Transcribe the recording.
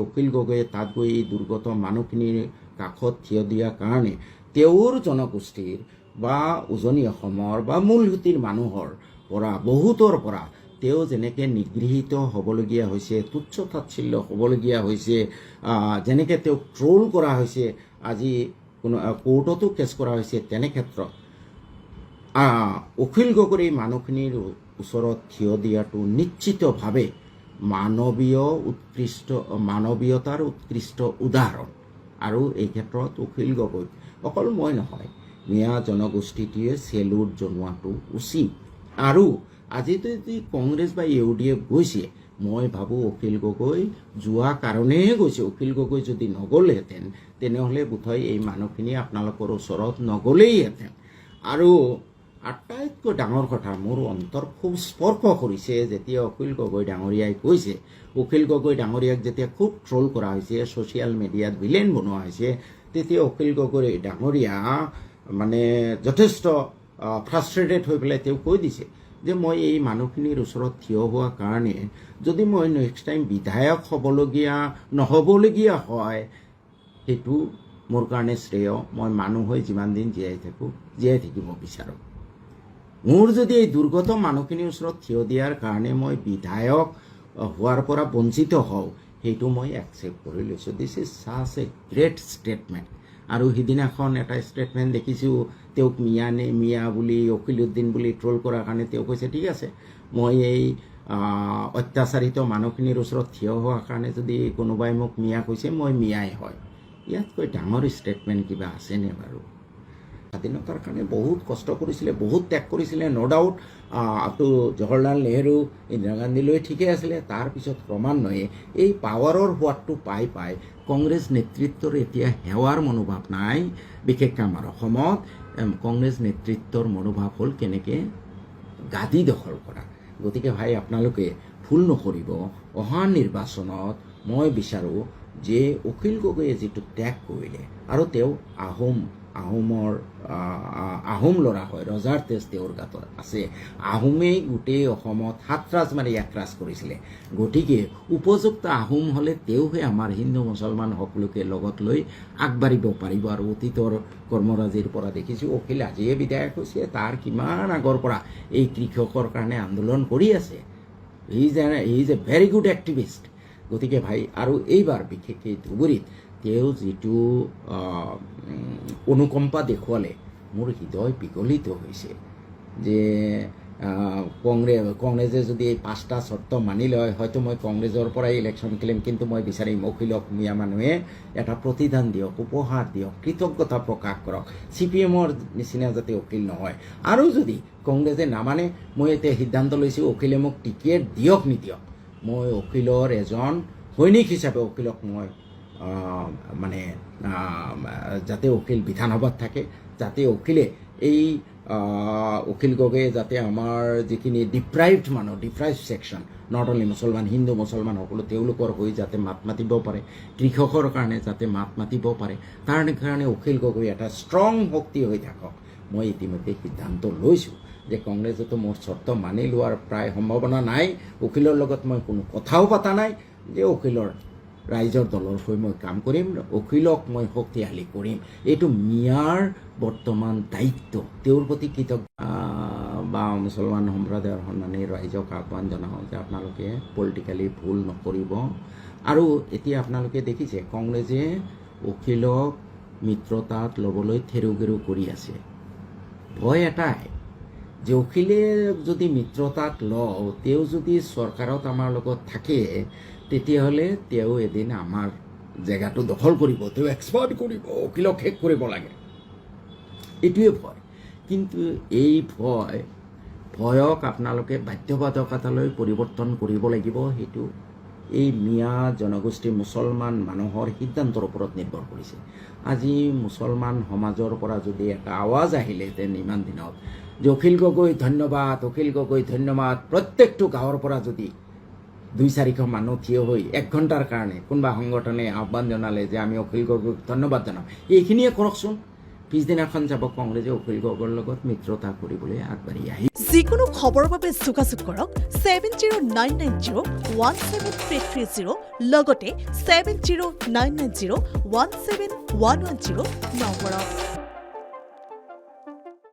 অখিল গগৈয়ে তাত গৈ এই দুৰ্গত মানুহখিনিৰ কাষত থিয় দিয়াৰ কাৰণে তেওঁৰ জনগোষ্ঠীৰ বা উজনি অসমৰ বা মূলসুঁতিৰ মানুহৰ পৰা বহুতৰ পৰা তেওঁ যেনেকৈ নিগৃহীত হ'বলগীয়া হৈছে, তুচ্ছ তাচ্ছিল্য হ'বলগীয়া হৈছে, যেনেকৈ তেওঁক ট্ৰল কৰা হৈছে, আজি কোনো কোৰ্টতো কেছ কৰা হৈছে, তেনে ক্ষেত্ৰত অখিল গগৈৰ এই মানুহখিনিৰ ওচৰত থিয় দিয়াটো নিশ্চিতভাৱে মানৱীয়তাৰ উৎকৃষ্ট উদাহৰণ। আৰু এই ক্ষেত্ৰত অখিল গগৈ অকল মই নহয়, মিয়া জনগোষ্ঠীটোৱে চেলুট জনোৱাটো উচিত। আৰু আজি যদি কংগ্ৰেছ বা UDF গৈছে, মই ভাবোঁ অখিল গগৈ যোৱা কাৰণেহে গৈছে। অখিল গগৈ যদি নগ'লেহেঁতেন তেনেহ'লে বোধহয় এই মানুহখিনি আপোনালোকৰ ওচৰত নগ'লেইহেঁতেন। আৰু আটাইতকৈ ডাঙৰ কথা, মোৰ অন্তৰ খুব স্পৰ্শ কৰিছে যেতিয়া অখিল গগৈ ডাঙৰীয়াই কৈছে, অখিল গগৈ ডাঙৰীয়াক যেতিয়া খুব ট্ৰল কৰা হৈছে, ছ'চিয়েল মিডিয়াত ভিলেন বনোৱা হৈছে, তেতিয়া অখিল গগৈ ডাঙৰীয়া মানে যথেষ্ট ফ্ৰাষ্ট্ৰেটেড হৈ পেলাই তেওঁ কৈ দিছে যে মই এই মানুহখিনিৰ ওচৰত থিয় হোৱা কাৰণে যদি মই নেক্সট টাইম বিধায়ক নহ'বলগীয়া হয়, সেইটো মোৰ কাৰণে শ্ৰেয়। মই মানুহ হৈ যিমান দিন জীয়াই থাকোঁ, জীয়াই থাকিব বিচাৰোঁ। মোৰ যদি এই দুৰ্গত মানুহখিনিৰ ওচৰত থিয় দিয়াৰ কাৰণে মই বিধায়ক হোৱাৰ পৰা বঞ্চিত হওঁ, সেইটো মই একচেপ্ট কৰি লৈছোঁ। This is ছাচ A great statement. আৰু সিদিনাখন এটা ষ্টেটমেণ্ট দেখিছোঁ, তেওঁক মিয়া বুলি অখিলউদ্দিন বুলি ট্ৰল কৰাৰ কাৰণে তেওঁ কৈছে ঠিক আছে, মই এই অত্যাচাৰিত মানুহখিনিৰ ওচৰত থিয় হোৱাৰ কাৰণে যদি কোনোবাই মোক মিয়া কৈছে, মই মিয়াই হয়। ইয়াতকৈ ডাঙৰ ষ্টেটমেণ্ট কিবা আছেনে বাৰু? স্বাধীনতাৰ কাৰণে বহুত কষ্ট কৰিছিলে, বহুত ত্যাগ কৰিছিলে, ন' ডাউট। তো জৱাহৰলাল নেহৰু, ইন্দিৰা গান্ধীলৈ ঠিকে আছিলে। তাৰপিছত ক্ৰমান্বয়ে এই পাৱাৰৰ সোৱাদটো পাই কংগ্ৰেছ নেতৃত্বৰ এতিয়া সেৱাৰ মনোভাৱ নাই। বিশেষকৈ আমাৰ অসমত কংগ্ৰেছ নেতৃত্বৰ মনোভাৱ হ'ল কেনেকৈ গাদী দখল কৰা। গতিকে ভাই আপোনালোকে ভুল নকৰিব। অহা নিৰ্বাচনত মই বিচাৰোঁ যে অখিল গগৈয়ে যিটো ত্যাগ কৰিলে, আৰু তেওঁ আহোম ল'ৰা হয়, ৰজাৰ তেজ তেওঁৰ গাত আছে। আহোমেই গোটেই অসমত 7 ৰাজ মাৰি 1 ৰাজ কৰিছিলে। গতিকে উপযুক্ত আহোম হ'লে তেওঁহে আমাৰ হিন্দু মুছলমান সকলোকে লগত লৈ আগবাঢ়িব পাৰিব। আৰু অতীতৰ কৰ্মৰাজিৰ পৰা দেখিছোঁ অখিল আজিয়ে বিধায়ক হৈছে, তাৰ কিমান আগৰ পৰা এই কৃষকৰ কাৰণে আন্দোলন কৰি আছে। He is a very good activist. গতিকে ভাই, আৰু এইবাৰ বিশেষকৈ ধুবুৰীত তেওঁ যিটো অনুকম্পা দেখুৱালে, মোৰ হৃদয় বিগলিত হৈছে যে কংগ্ৰেছে যদি এই 5টা চৰ্ত মানি লয়, হয়তো মই কংগ্ৰেছৰ পৰাই ইলেকশ্যন খেলিম, কিন্তু মই বিচাৰিম অখিলক মিয়া মানুহে এটা প্ৰতিদান দিয়ক, উপহাৰ দিয়ক, কৃতজ্ঞতা প্ৰকাশ কৰক। CPMৰ নিচিনা যাতে অখিল নহয়। আৰু যদি কংগ্ৰেছে নামানে, মই এতিয়া সিদ্ধান্ত লৈছোঁ অখিলে মোক টিকেট দিয়ক নিদিয়ক, মই অখিলৰ এজন সৈনিক হিচাপে অখিলক মই যাতে অখিল বিধানসভাত থাকে, যাতে অখিলে অখিল গগৈয়ে যাতে আমাৰ যিখিনি ডিপ্ৰাইভড ছেকশ্যন, নট অনলি মুছলমান, হিন্দু মুছলমান সকলো, তেওঁলোকৰ হৈ যাতে মাত মাতিব পাৰে, কৃষকৰ কাৰণে যাতে মাত মাতিব পাৰে, তাৰ কাৰণে অখিল গগৈ এটা ষ্ট্ৰং শক্তি হৈ থাকক। মই ইতিমধ্যে সিদ্ধান্ত লৈছোঁ যে কংগ্ৰেছেতো মোৰ চৰ্ত মানি লোৱাৰ প্ৰায় সম্ভাৱনা নাই। অখিলৰ লগত মই কোনো কথাও পতা নাই যে অখিলৰ ৰাইজৰ দলৰ হৈ মই কাম কৰিম, অখিলক মই শক্তিশালী কৰিম। এইটো মিয়াৰ বৰ্তমান দায়িত্ব, তেওঁৰ প্ৰতি কৃতজ্ঞ বা মুছলমান সম্প্ৰদায়ৰ সন্মানী ৰাইজক আহ্বান জনাওঁ যে আপোনালোকে পলিটিকেলি ভুল নকৰিব। আৰু এতিয়া আপোনালোকে দেখিছে কংগ্ৰেছে অখিলক মিত্ৰতাত ল'বলৈ থেৰুগেৰু কৰি আছে। ভয় এটাই যে অখিলে যদি মিত্ৰতাত লওঁ, তেওঁ যদি চৰকাৰত আমাৰ লগত থাকে, তেতিয়াহ'লে তেওঁ এদিন আমাৰ জেগাটো দখল কৰিব, তেওঁ এক্সপাৰ্ট কৰিব, অখিলক শেষ কৰিব লাগে। এইটোৱে ভয়। কিন্তু এই ভয়ক আপোনালোকে বাধ্যবাধকতালৈ পৰিৱৰ্তন কৰিব লাগিব। সেইটো এই মিয়া জনগোষ্ঠী মুছলমান মানুহৰ সিদ্ধান্তৰ ওপৰত নিৰ্ভৰ কৰিছে। আজি মুছলমান সমাজৰ পৰা যদি এটা আৱাজ আহিলেহেঁতেন ইমান দিনত যে অখিল গগৈ ধন্যবাদ, অখিল গগৈ ধন্যবাদ, প্ৰত্যেকটো গাঁৱৰ পৰা যদি 200-400 মানুহ থিয় হৈ 1 ঘণ্টাৰ কাৰণে কোনোবা সংগঠনে আহ্বান জনালে যে আমি অখিল গগৈক ধন্যবাদ জনাম, এইখিনিয়ে কৰকচোন। পিছদিনাখন যাব কংগ্ৰেছে অখিল গগৈৰ লগত মিত্ৰতা কৰিবলৈ আগবাঢ়ি আহি যিকোনো খবৰৰ বাবে যোগাযোগ কৰক 7099017330 লগতে 7099017110 নম্বৰত।